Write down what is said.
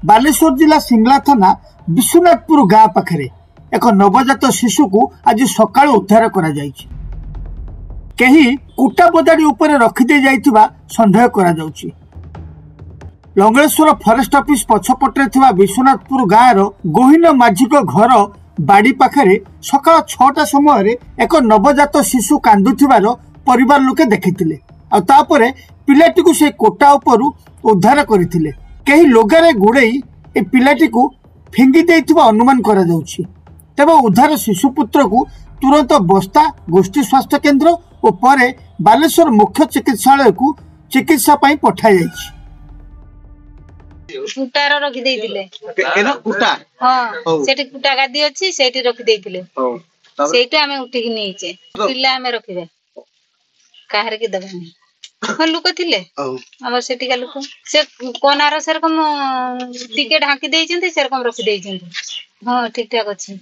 बालेश्वर जिला सिमला थाना विश्वनाथपुर गाँ पाखरे एक नवजात शिशु को आज सकाळ उद्धार करा जायछि। केही कुटा बजाड़ी उपरे रखिदे जाइथिबा संदेह करा जाउछि। लंगलेश्वर फॉरेस्ट ऑफिस पछपटे थिबा विश्वनाथपुर गाँर गोहिन माझी घर बाड़ी पाखरे सकाळ 6टा समय एक नवजात शिशु कांदुथिबार परिवार लोके देखिथिले। आ तापरे पिलाटी को से कोटा उपरु उद्धार करथिले। केही लोगारे गुड़े ए पिलाटी को फिंगी देइथिबा अनुमान करा जाउछि। तेबे उद्धार शिशुपुत्र को तुरंत बस्ता गोष्ठी स्वास्थ्य केन्द्र और परे बालेश्वर मुख्य चिकित्सालय को चिकित्सा पाई पठा जाइछि। कुटार रखि देइथिले केना कुटा हां सेठी कुटा गादी अछि सेठी रखि देइथिले सेठी हमें उठी कि नीचे पिल्ला हमें रखिबे काहर के दबानी हां लोक थिले हमर सेठी का लोक से कोनार सेरकम टिके ढाकी देइछन्ती सेरकम रखि देइछन्ती हां ठीक ठाक अछि।